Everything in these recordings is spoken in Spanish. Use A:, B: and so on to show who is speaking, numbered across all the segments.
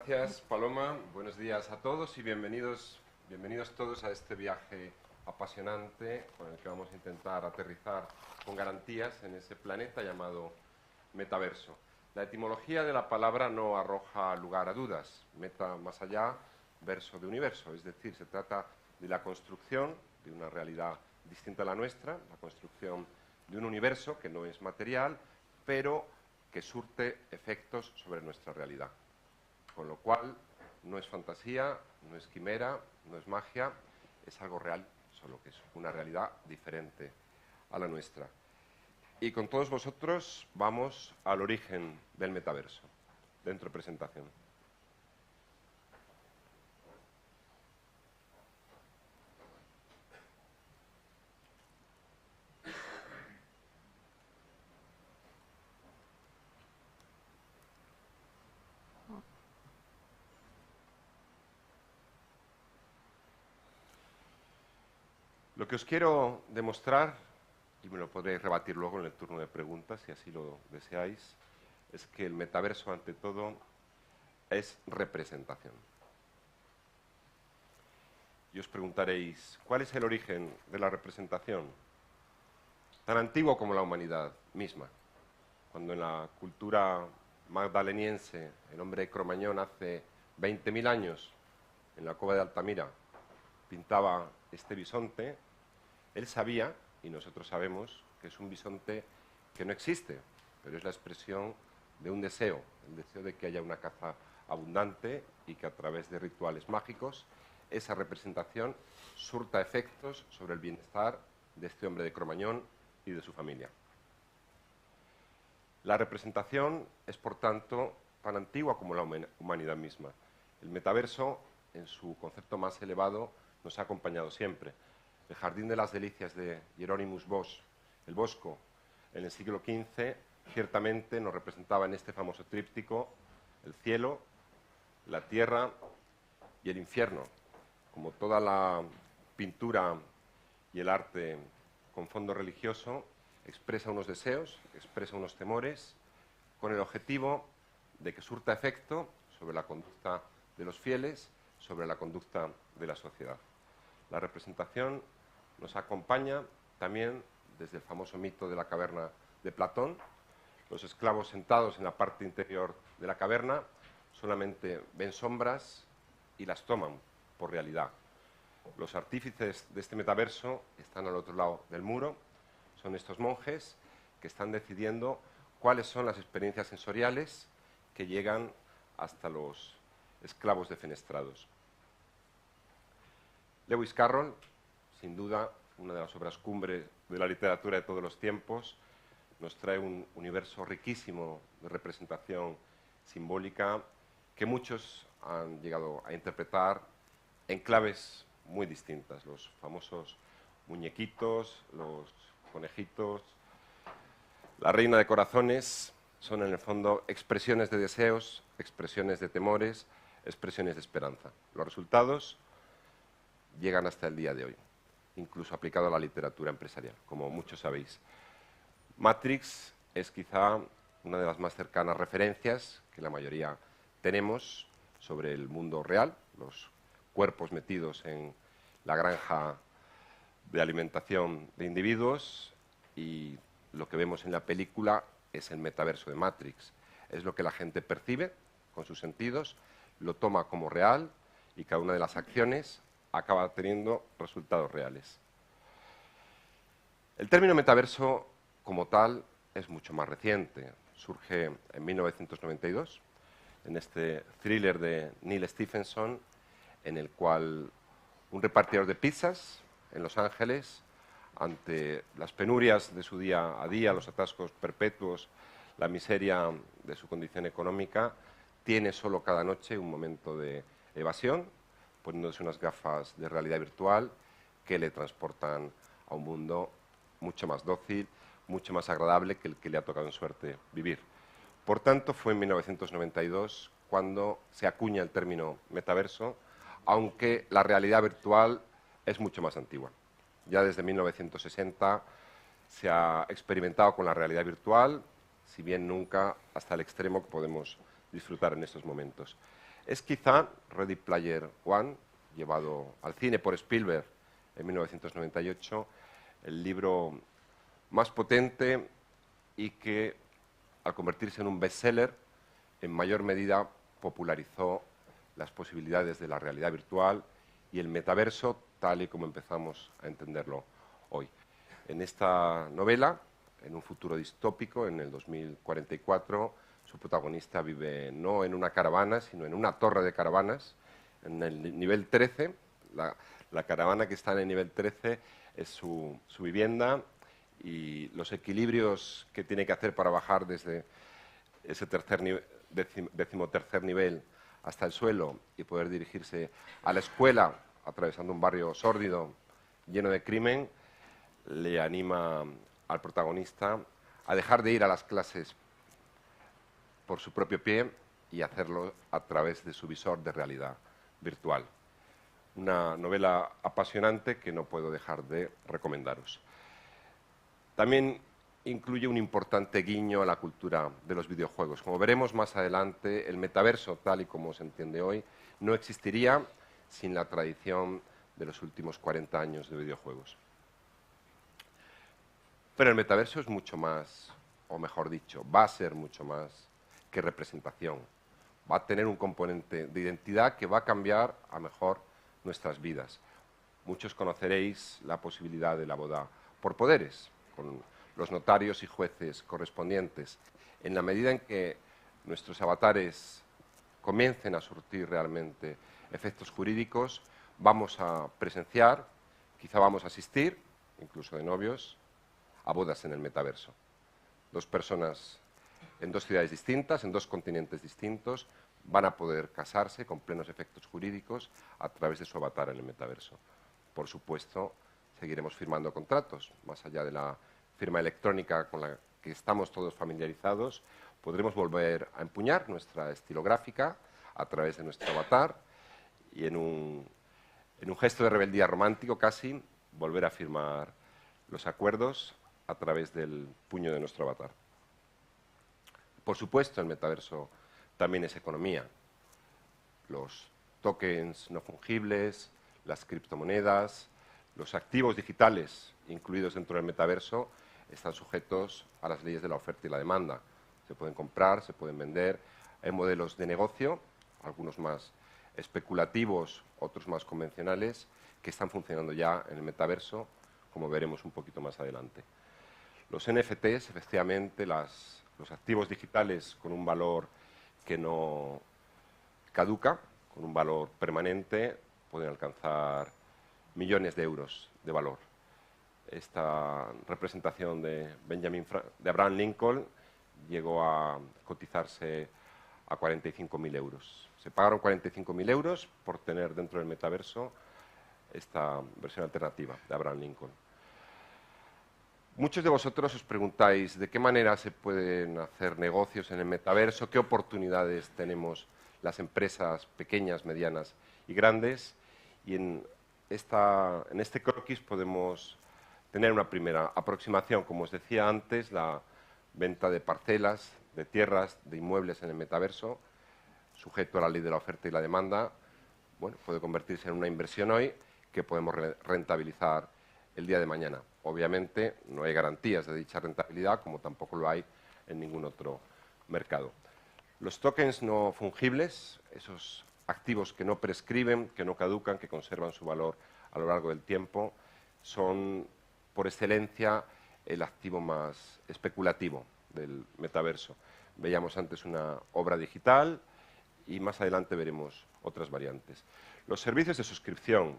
A: Gracias, Paloma. Buenos días a todos y bienvenidos todos a este viaje apasionante con el que vamos a intentar aterrizar con garantías en ese planeta llamado metaverso. La etimología de la palabra no arroja lugar a dudas. Meta más allá, verso de universo. Es decir, se trata de la construcción de una realidad distinta a la nuestra, la construcción de un universo que no es material, pero que surte efectos sobre nuestra realidad. Con lo cual, no es fantasía, no es quimera, no es magia, es algo real, solo que es una realidad diferente a la nuestra. Y con todos vosotros vamos al origen del metaverso. Dentro presentación. Lo que os quiero demostrar, y me lo podréis rebatir luego en el turno de preguntas, si así lo deseáis, es que el metaverso, ante todo, es representación. Y os preguntaréis, ¿cuál es el origen de la representación? Tan antiguo como la humanidad misma. Cuando en la cultura magdaleniense el hombre de Cromañón hace 20.000 años, en la Cova de Altamira, pintaba este bisonte, él sabía, y nosotros sabemos, que es un bisonte que no existe, pero es la expresión de un deseo, el deseo de que haya una caza abundante y que a través de rituales mágicos esa representación surta efectos sobre el bienestar de este hombre de Cromañón y de su familia. La representación es, por tanto, tan antigua como la humanidad misma. El metaverso, en su concepto más elevado, nos ha acompañado siempre. El Jardín de las Delicias de Hieronymus Bosch, el Bosco, en el siglo XV, ciertamente nos representaba en este famoso tríptico el cielo, la tierra y el infierno. Como toda la pintura y el arte con fondo religioso, expresa unos deseos, expresa unos temores, con el objetivo de que surta efecto sobre la conducta de los fieles, sobre la conducta de la sociedad. La representación nos acompaña también desde el famoso mito de la caverna de Platón. Los esclavos sentados en la parte interior de la caverna solamente ven sombras y las toman por realidad. Los artífices de este metaverso están al otro lado del muro. Son estos monjes que están decidiendo cuáles son las experiencias sensoriales que llegan hasta los esclavos defenestrados. Lewis Carroll, sin duda, una de las obras cumbre de la literatura de todos los tiempos, nos trae un universo riquísimo de representación simbólica que muchos han llegado a interpretar en claves muy distintas. Los famosos muñequitos, los conejitos, la reina de corazones son en el fondo expresiones de deseos, expresiones de temores, expresiones de esperanza. Los resultados llegan hasta el día de hoy, incluso aplicado a la literatura empresarial, como muchos sabéis. Matrix es quizá una de las más cercanas referencias que la mayoría tenemos sobre el mundo real, los cuerpos metidos en la granja de alimentación de individuos, y lo que vemos en la película es el metaverso de Matrix. Es lo que la gente percibe con sus sentidos, lo toma como real y cada una de las acciones acaba teniendo resultados reales. El término metaverso como tal es mucho más reciente. Surge en 1992 en este thriller de Neal Stephenson, en el cual un repartidor de pizzas en Los Ángeles, ante las penurias de su día a día, los atascos perpetuos, la miseria de su condición económica, tiene solo cada noche un momento de evasión, poniéndose unas gafas de realidad virtual que le transportan a un mundo mucho más dócil, mucho más agradable que el que le ha tocado en suerte vivir. Por tanto, fue en 1992 cuando se acuña el término metaverso, aunque la realidad virtual es mucho más antigua. Ya desde 1960 se ha experimentado con la realidad virtual, si bien nunca hasta el extremo que podemos disfrutar en estos momentos. Es quizá Ready Player One, llevado al cine por Spielberg en 1998, el libro más potente y que, al convertirse en un bestseller, en mayor medida popularizó las posibilidades de la realidad virtual y el metaverso tal y como empezamos a entenderlo hoy. En esta novela, en un futuro distópico, en el 2044, su protagonista vive no en una caravana, sino en una torre de caravanas, en el nivel 13. La caravana que está en el nivel 13 es su vivienda, y los equilibrios que tiene que hacer para bajar desde ese decimotercer nivel hasta el suelo y poder dirigirse a la escuela atravesando un barrio sórdido lleno de crimen, le anima al protagonista a dejar de ir a las clases por su propio pie y hacerlo a través de su visor de realidad virtual. Una novela apasionante que no puedo dejar de recomendaros. También incluye un importante guiño a la cultura de los videojuegos. Como veremos más adelante, el metaverso, tal y como se entiende hoy, no existiría sin la tradición de los últimos 40 años de videojuegos. Pero el metaverso es mucho más, o mejor dicho, va a ser mucho más que representación. Va a tener un componente de identidad que va a cambiar a mejor nuestras vidas. Muchos conoceréis la posibilidad de la boda por poderes, con los notarios y jueces correspondientes. En la medida en que nuestros avatares comiencen a surtir realmente efectos jurídicos, vamos a presenciar, quizá vamos a asistir, incluso de novios, a bodas en el metaverso. Dos personas en dos ciudades distintas, en dos continentes distintos, van a poder casarse con plenos efectos jurídicos a través de su avatar en el metaverso. Por supuesto, seguiremos firmando contratos, más allá de la firma electrónica con la que estamos todos familiarizados. Podremos volver a empuñar nuestra estilográfica a través de nuestro avatar y en un gesto de rebeldía romántico casi, volver a firmar los acuerdos a través del puño de nuestro avatar. Por supuesto, el metaverso también es economía. Los tokens no fungibles, las criptomonedas, los activos digitales incluidos dentro del metaverso están sujetos a las leyes de la oferta y la demanda. Se pueden comprar, se pueden vender. Hay modelos de negocio, algunos más especulativos, otros más convencionales, que están funcionando ya en el metaverso, como veremos un poquito más adelante. Los NFTs, efectivamente, los activos digitales con un valor que no caduca, con un valor permanente, pueden alcanzar millones de euros de valor. Esta representación de Abraham Lincoln llegó a cotizarse a 45.000 euros. Se pagaron 45.000 euros por tener dentro del metaverso esta versión alternativa de Abraham Lincoln. Muchos de vosotros os preguntáis de qué manera se pueden hacer negocios en el metaverso, qué oportunidades tenemos las empresas pequeñas, medianas y grandes, y en este croquis podemos tener una primera aproximación. Como os decía antes, la venta de parcelas, de tierras, de inmuebles en el metaverso, sujeto a la ley de la oferta y la demanda, bueno, puede convertirse en una inversión hoy que podemos rentabilizar el día de mañana. Obviamente no hay garantías de dicha rentabilidad, como tampoco lo hay en ningún otro mercado. Los tokens no fungibles, esos activos que no prescriben, que no caducan, que conservan su valor a lo largo del tiempo, son por excelencia el activo más especulativo del metaverso. Veíamos antes una obra digital y más adelante veremos otras variantes. Los servicios de suscripción,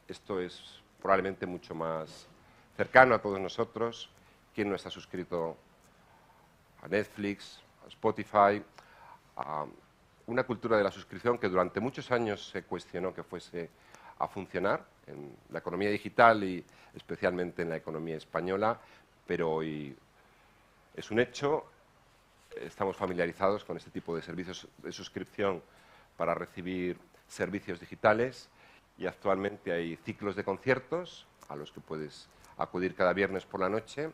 A: esto es probablemente mucho más cercano a todos nosotros. ¿Quién no está suscrito a Netflix, a Spotify, a una cultura de la suscripción que durante muchos años se cuestionó que fuese a funcionar en la economía digital y especialmente en la economía española, pero hoy es un hecho. Estamos familiarizados con este tipo de servicios de suscripción para recibir servicios digitales y actualmente hay ciclos de conciertos a los que puedes acudir cada viernes por la noche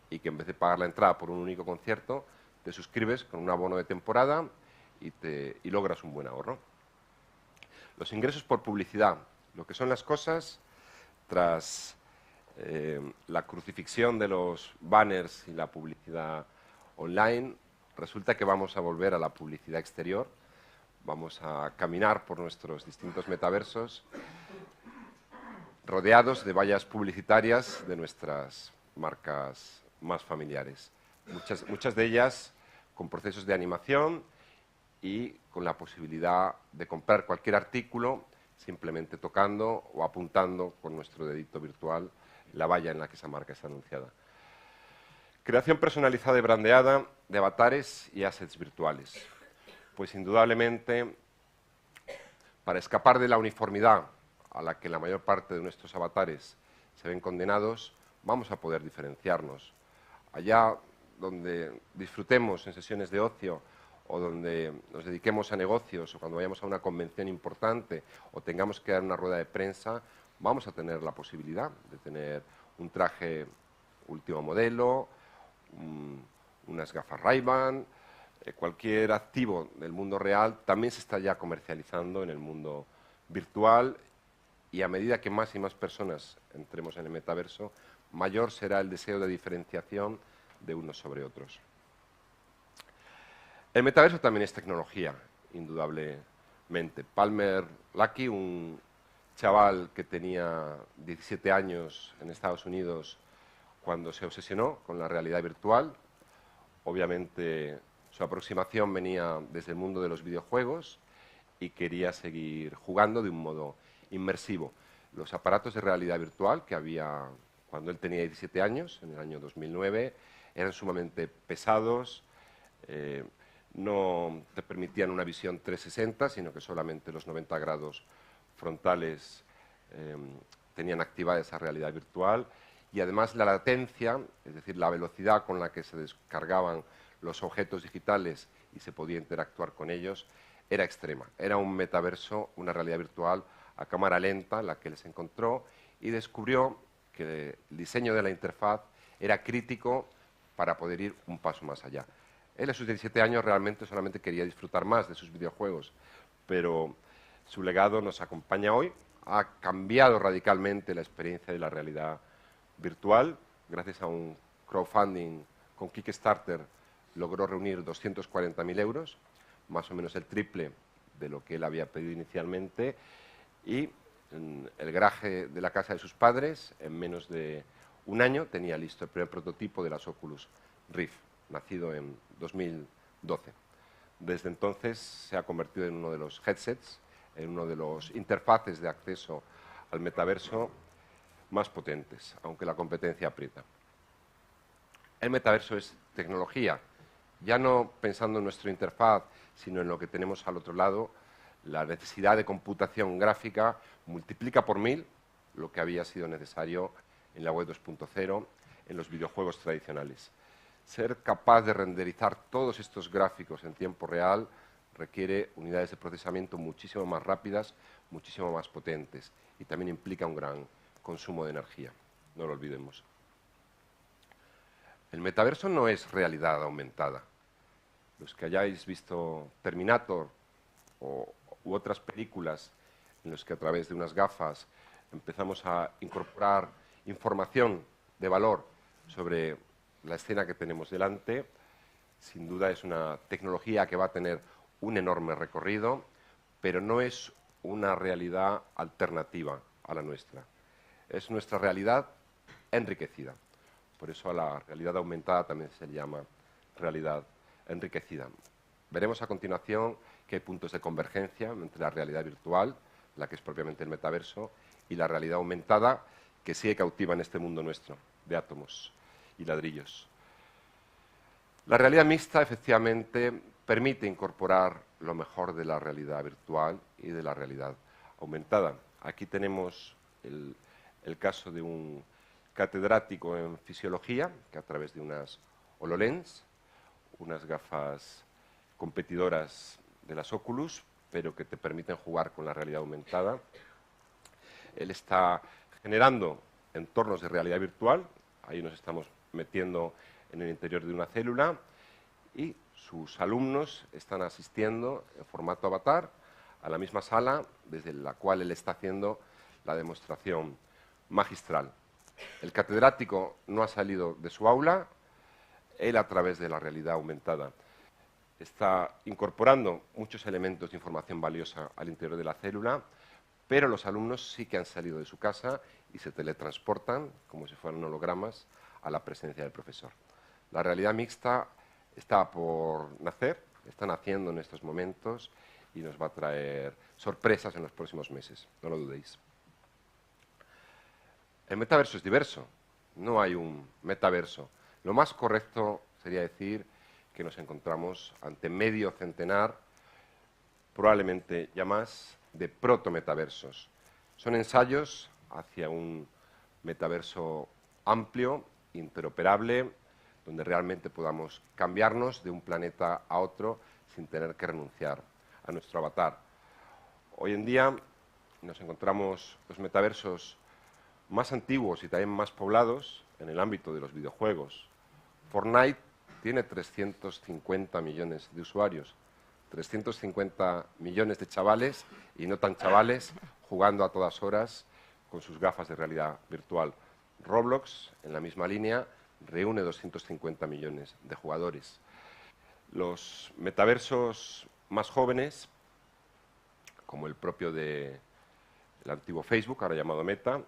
A: y que en vez de pagar la entrada por un único concierto, te suscribes con un abono de temporada y logras un buen ahorro. Los ingresos por publicidad, lo que son las cosas tras la crucifixión de los banners y la publicidad online, resulta que vamos a volver a la publicidad exterior, vamos a caminar por nuestros distintos metaversos rodeados de vallas publicitarias de nuestras marcas más familiares. Muchas de ellas con procesos de animación y con la posibilidad de comprar cualquier artículo simplemente tocando o apuntando con nuestro dedito virtual la valla en la que esa marca está anunciada. Creación personalizada y brandeada de avatares y assets virtuales. Pues indudablemente, para escapar de la uniformidad a la que la mayor parte de nuestros avatares se ven condenados, vamos a poder diferenciarnos. Allá donde disfrutemos en sesiones de ocio o donde nos dediquemos a negocios o cuando vayamos a una convención importante o tengamos que dar una rueda de prensa, vamos a tener la posibilidad de tener un traje último modelo, unas gafas Ray-Ban, cualquier activo del mundo real también se está ya comercializando en el mundo virtual y a medida que más y más personas entremos en el metaverso, mayor será el deseo de diferenciación de unos sobre otros. El metaverso también es tecnología, indudablemente. Palmer Luckey, un chaval que tenía 17 años en Estados Unidos cuando se obsesionó con la realidad virtual, obviamente su aproximación venía desde el mundo de los videojuegos y quería seguir jugando de un modo inmersivo. Los aparatos de realidad virtual que había cuando él tenía 17 años, en el año 2009, eran sumamente pesados, no te permitían una visión 360, sino que solamente los 90 grados frontales tenían activada esa realidad virtual y además la latencia, es decir, la velocidad con la que se descargaban los objetos digitales y se podía interactuar con ellos, era extrema. Era un metaverso, una realidad virtual a cámara lenta, la que él se encontró y descubrió que el diseño de la interfaz era crítico para poder ir un paso más allá. Él a sus 17 años realmente solamente quería disfrutar más de sus videojuegos, pero su legado nos acompaña hoy. Ha cambiado radicalmente la experiencia de la realidad virtual. Gracias a un crowdfunding con Kickstarter logró reunir 240.000 euros, más o menos el triple de lo que él había pedido inicialmente, y en el garaje de la casa de sus padres, en menos de un año, tenía listo el primer prototipo de las Oculus Rift, nacido en 2012. Desde entonces se ha convertido en uno de los headsets, en uno de los interfaces de acceso al metaverso más potentes, aunque la competencia aprieta. El metaverso es tecnología, ya no pensando en nuestra interfaz, sino en lo que tenemos al otro lado. La necesidad de computación gráfica multiplica por 1000 lo que había sido necesario en la web 2.0, en los videojuegos tradicionales. Ser capaz de renderizar todos estos gráficos en tiempo real requiere unidades de procesamiento muchísimo más rápidas, muchísimo más potentes y también implica un gran consumo de energía, no lo olvidemos. El metaverso no es realidad aumentada. Los que hayáis visto Terminator u otras películas en las que a través de unas gafas empezamos a incorporar información de valor sobre la escena que tenemos delante, sin duda es una tecnología que va a tener un enorme recorrido, pero no es una realidad alternativa a la nuestra. Es nuestra realidad enriquecida. Por eso a la realidad aumentada también se le llama realidad enriquecida. Veremos a continuación que hay puntos de convergencia entre la realidad virtual, la que es propiamente el metaverso, y la realidad aumentada, que sigue cautiva en este mundo nuestro, de átomos y ladrillos. La realidad mixta, efectivamente, permite incorporar lo mejor de la realidad virtual y de la realidad aumentada. Aquí tenemos el caso de un catedrático en fisiología, que a través de unas HoloLens, unas gafas competidoras de las Oculus, pero que te permiten jugar con la realidad aumentada. Él está generando entornos de realidad virtual, ahí nos estamos metiendo en el interior de una célula y sus alumnos están asistiendo en formato avatar a la misma sala desde la cual él está haciendo la demostración magistral. El catedrático no ha salido de su aula, él a través de la realidad aumentada está incorporando muchos elementos de información valiosa al interior de la célula, pero los alumnos sí que han salido de su casa y se teletransportan, como si fueran hologramas, a la presencia del profesor. La realidad mixta está por nacer, está naciendo en estos momentos y nos va a traer sorpresas en los próximos meses, no lo dudéis. El metaverso es diverso, no hay un metaverso. Lo más correcto sería decir que nos encontramos ante medio centenar, probablemente ya más, de proto-metaversos. Son ensayos hacia un metaverso amplio, interoperable, donde realmente podamos cambiarnos de un planeta a otro sin tener que renunciar a nuestro avatar. Hoy en día nos encontramos los metaversos más antiguos y también más poblados en el ámbito de los videojuegos. Fortnite tiene 350 millones de usuarios, 350 millones de chavales y no tan chavales jugando a todas horas con sus gafas de realidad virtual. Roblox, en la misma línea, reúne 250 millones de jugadores. Los metaversos más jóvenes, como el propio del antiguo Facebook, ahora llamado Meta,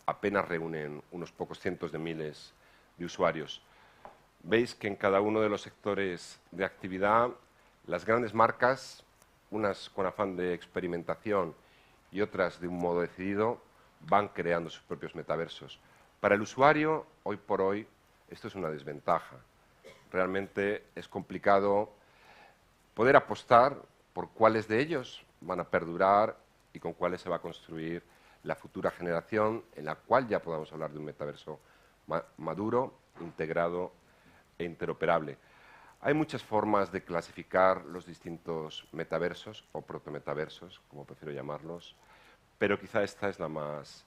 A: apenas reúnen unos pocos cientos de miles de usuarios. Veis que en cada uno de los sectores de actividad, las grandes marcas, unas con afán de experimentación y otras de un modo decidido, van creando sus propios metaversos. Para el usuario, hoy por hoy, esto es una desventaja. Realmente es complicado poder apostar por cuáles de ellos van a perdurar y con cuáles se va a construir la futura generación en la cual ya podamos hablar de un metaverso maduro, integrado e interoperable. Hay muchas formas de clasificar los distintos metaversos o protometaversos, como prefiero llamarlos, pero quizá esta es la más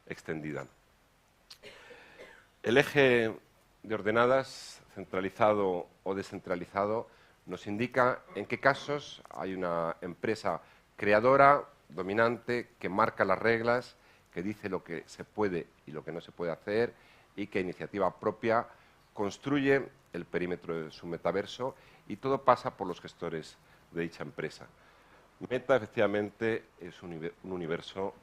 A: extendida. El eje de ordenadas, centralizado o descentralizado, nos indica en qué casos hay una empresa creadora, dominante, que marca las reglas, que dice lo que se puede y lo que no se puede hacer y que a iniciativa propia construye el perímetro de su metaverso y todo pasa por los gestores de dicha empresa. Meta, efectivamente, es un universo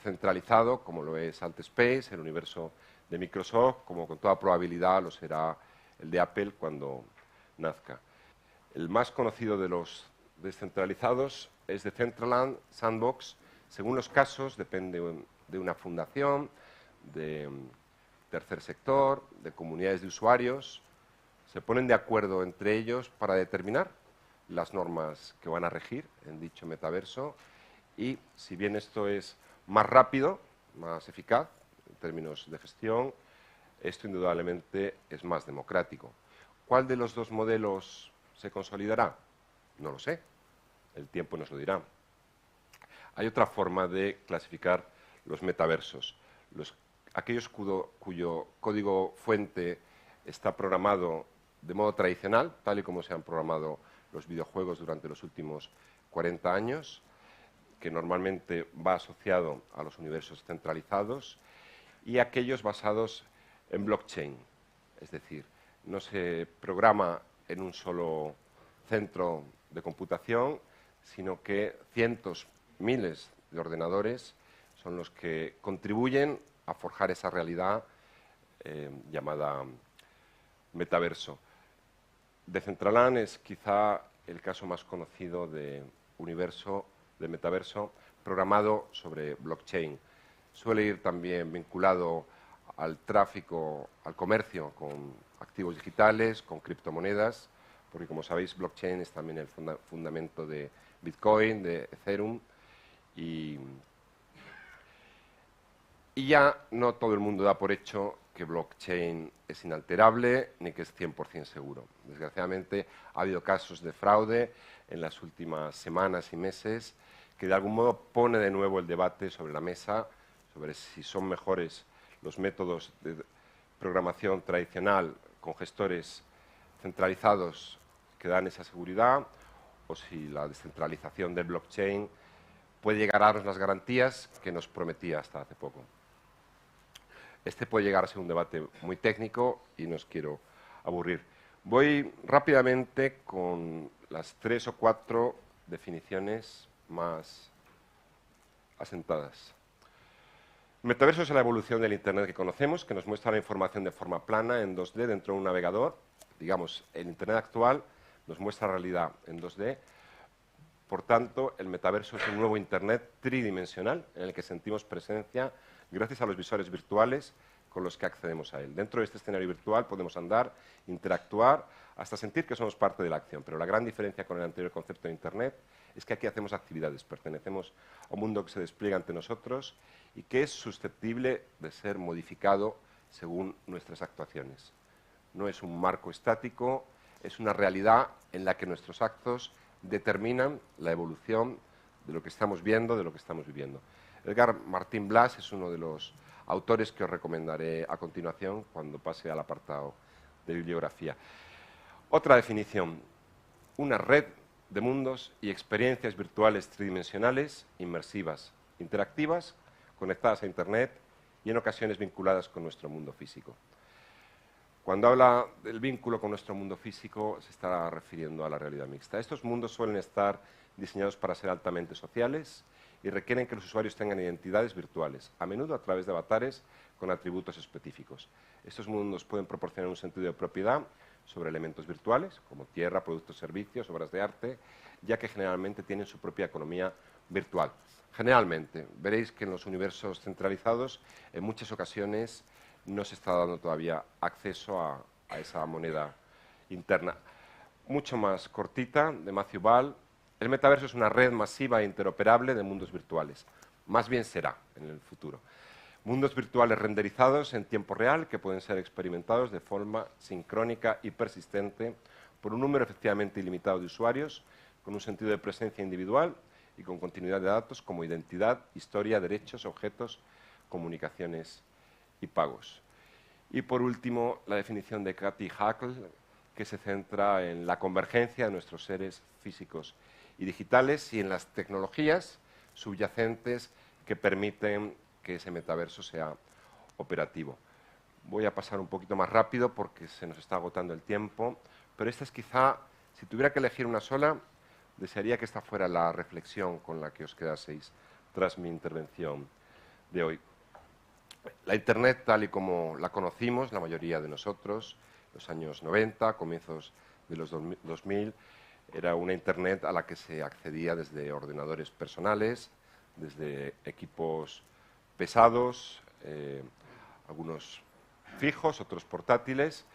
A: centralizado, como lo es AltSpace, el universo de Microsoft, como con toda probabilidad lo será el de Apple cuando nazca. El más conocido de los descentralizados es Decentraland Sandbox. Según los casos, depende de una fundación, de tercer sector, de comunidades de usuarios. Se ponen de acuerdo entre ellos para determinar las normas que van a regir en dicho metaverso y, si bien esto es más rápido, más eficaz en términos de gestión, esto indudablemente es más democrático. ¿Cuál de los dos modelos se consolidará? No lo sé, el tiempo nos lo dirá. Hay otra forma de clasificar los metaversos. Aquellos cuyo código fuente está programado de modo tradicional, tal y como se han programado los videojuegos durante los últimos 40 años, que normalmente va asociado a los universos centralizados, y aquellos basados en blockchain, es decir, no se programa en un solo centro de computación, sino que cientos, miles de ordenadores son los que contribuyen a forjar esa realidad llamada metaverso. Decentraland es quizá el caso más conocido de metaverso programado sobre blockchain. Suele ir también vinculado al tráfico, al comercio con activos digitales, con criptomonedas, porque como sabéis, blockchain es también el fundamento de Bitcoin, de Ethereum, y ya no todo el mundo da por hecho que blockchain es inalterable ni que es 100% seguro. Desgraciadamente, ha habido casos de fraude en las últimas semanas y meses que de algún modo pone de nuevo el debate sobre la mesa sobre si son mejores los métodos de programación tradicional con gestores centralizados que dan esa seguridad o si la descentralización del blockchain puede llegar a darnos las garantías que nos prometía hasta hace poco. Este puede llegar a ser un debate muy técnico y no os quiero aburrir. Voy rápidamente con las 3 o 4 definiciones más asentadas. El metaverso es la evolución del Internet que conocemos, que nos muestra la información de forma plana en 2D dentro de un navegador. Digamos, el Internet actual nos muestra la realidad en 2D. Por tanto, el metaverso es un nuevo Internet tridimensional en el que sentimos presencia gracias a los visores virtuales con los que accedemos a él. Dentro de este escenario virtual podemos andar, interactuar, hasta sentir que somos parte de la acción. Pero la gran diferencia con el anterior concepto de Internet es que aquí hacemos actividades, pertenecemos a un mundo que se despliega ante nosotros y que es susceptible de ser modificado según nuestras actuaciones. No es un marco estático, es una realidad en la que nuestros actos determinan la evolución de lo que estamos viendo, de lo que estamos viviendo. Edgar Martín Blas es uno de los autores que os recomendaré a continuación cuando pase al apartado de bibliografía. Otra definición, una red de mundos y experiencias virtuales tridimensionales, inmersivas, interactivas, conectadas a Internet y en ocasiones vinculadas con nuestro mundo físico. Cuando habla del vínculo con nuestro mundo físico, se está refiriendo a la realidad mixta. Estos mundos suelen estar diseñados para ser altamente sociales y requieren que los usuarios tengan identidades virtuales, a menudo a través de avatares con atributos específicos. Estos mundos pueden proporcionar un sentido de propiedad sobre elementos virtuales, como tierra, productos, servicios, obras de arte, ya que generalmente tienen su propia economía virtual. Generalmente, veréis que en los universos centralizados, en muchas ocasiones, no se está dando todavía acceso a esa moneda interna. Mucho más cortita, de Matthew Ball. El metaverso es una red masiva e interoperable de mundos virtuales. Más bien será en el futuro. Mundos virtuales renderizados en tiempo real que pueden ser experimentados de forma sincrónica y persistente por un número efectivamente ilimitado de usuarios, con un sentido de presencia individual y con continuidad de datos como identidad, historia, derechos, objetos, comunicaciones y pagos. Y por último, la definición de Cathy Hackl, que se centra en la convergencia de nuestros seres físicos y digitales y en las tecnologías subyacentes que permiten que ese metaverso sea operativo. Voy a pasar un poquito más rápido porque se nos está agotando el tiempo, pero esta es quizá, si tuviera que elegir una sola, desearía que esta fuera la reflexión con la que os quedaseis tras mi intervención de hoy. La Internet, tal y como la conocimos, la mayoría de nosotros, los años 90, comienzos de los 2000, era una Internet a la que se accedía desde ordenadores personales, desde equipos pesados, algunos fijos, otros portátiles,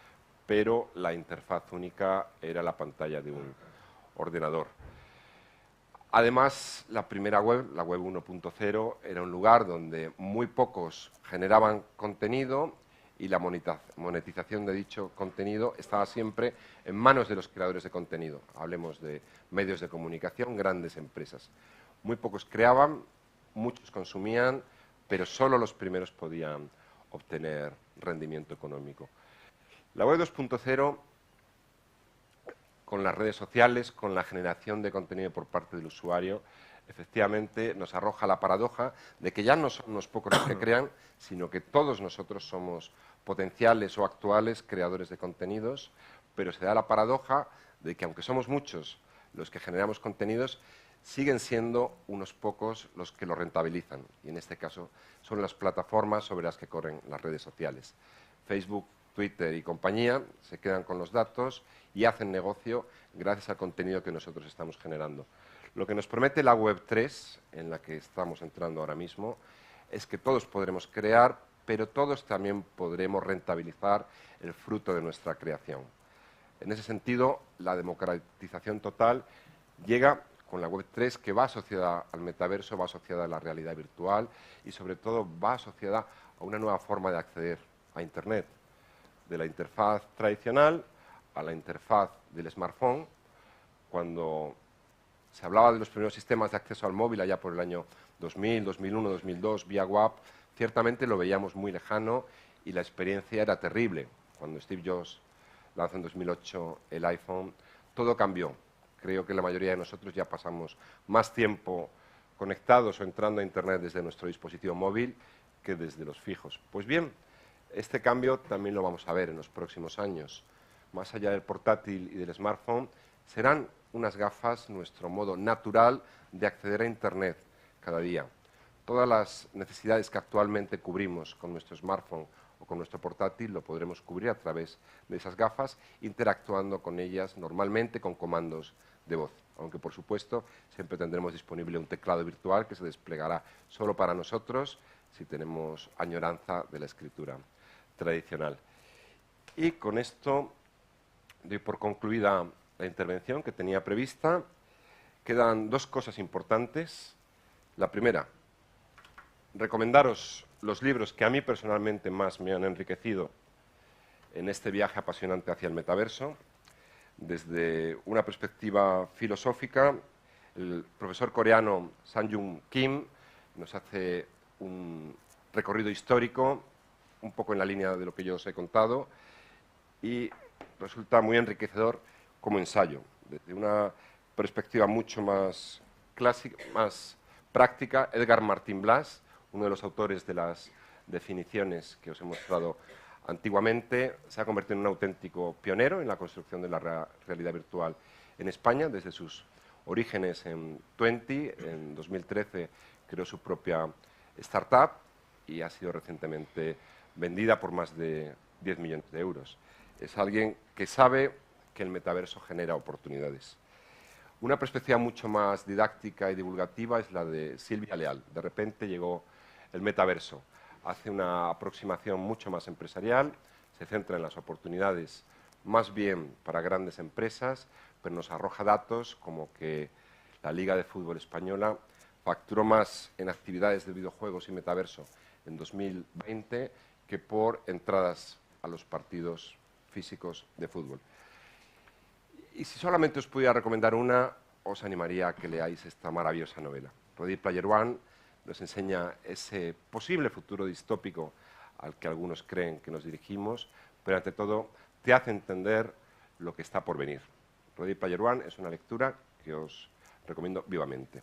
A: pero la interfaz única era la pantalla de un ordenador. Además, la primera web, la web 1.0, era un lugar donde muy pocos generaban contenido y la monetización de dicho contenido estaba siempre en manos de los creadores de contenido. Hablemos de medios de comunicación, grandes empresas. Muy pocos creaban, muchos consumían, pero solo los primeros podían obtener rendimiento económico. La web 2.0, con las redes sociales, con la generación de contenido por parte del usuario, efectivamente nos arroja la paradoja de que ya no son unos pocos los que crean, sino que todos nosotros somos potenciales o actuales creadores de contenidos, pero se da la paradoja de que aunque somos muchos los que generamos contenidos, siguen siendo unos pocos los que lo rentabilizan. Y en este caso son las plataformas sobre las que corren las redes sociales. Facebook, Twitter y compañía se quedan con los datos y hacen negocio gracias al contenido que nosotros estamos generando. Lo que nos promete la Web 3, en la que estamos entrando ahora mismo, es que todos podremos crear, pero todos también podremos rentabilizar el fruto de nuestra creación. En ese sentido, la democratización total llega con la Web 3, que va asociada al metaverso, va asociada a la realidad virtual y, sobre todo, va asociada a una nueva forma de acceder a Internet, de la interfaz tradicional a la interfaz del smartphone. Cuando se hablaba de los primeros sistemas de acceso al móvil allá por el año 2000, 2001, 2002, vía WAP, ciertamente lo veíamos muy lejano y la experiencia era terrible. Cuando Steve Jobs lanzó en 2008 el iPhone, todo cambió. Creo que la mayoría de nosotros ya pasamos más tiempo conectados o entrando a Internet desde nuestro dispositivo móvil que desde los fijos. Pues bien, este cambio también lo vamos a ver en los próximos años. Más allá del portátil y del smartphone, serán unas gafas nuestro modo natural de acceder a Internet cada día. Todas las necesidades que actualmente cubrimos con nuestro smartphone o con nuestro portátil lo podremos cubrir a través de esas gafas, interactuando con ellas normalmente con comandos de voz. Aunque, por supuesto, siempre tendremos disponible un teclado virtual que se desplegará solo para nosotros si tenemos añoranza de la escritura tradicional. Y con esto doy por concluida la intervención que tenía prevista. Quedan dos cosas importantes. La primera, recomendaros los libros que a mí personalmente más me han enriquecido en este viaje apasionante hacia el metaverso. Desde una perspectiva filosófica, el profesor coreano Sang-Jung Kim nos hace un recorrido histórico, un poco en la línea de lo que yo os he contado, y resulta muy enriquecedor como ensayo, desde una perspectiva mucho más clásica, más práctica. Edgar Martín Blas, uno de los autores de las definiciones que os he mostrado antiguamente, se ha convertido en un auténtico pionero en la construcción de la realidad virtual en España, desde sus orígenes en Twenty. En 2013 creó su propia startup y ha sido recientemente vendida por más de 10 millones de euros. Es alguien que sabe que el metaverso genera oportunidades. Una perspectiva mucho más didáctica y divulgativa es la de Silvia Leal. De repente llegó el metaverso. Hace una aproximación mucho más empresarial, se centra en las oportunidades más bien para grandes empresas, pero nos arroja datos como que la Liga de Fútbol Española facturó más en actividades de videojuegos y metaverso en 2020 que por entradas a los partidos físicos de fútbol. Y si solamente os pudiera recomendar una, os animaría a que leáis esta maravillosa novela. Ready Player One nos enseña ese posible futuro distópico al que algunos creen que nos dirigimos, pero ante todo te hace entender lo que está por venir. Ready Player One es una lectura que os recomiendo vivamente.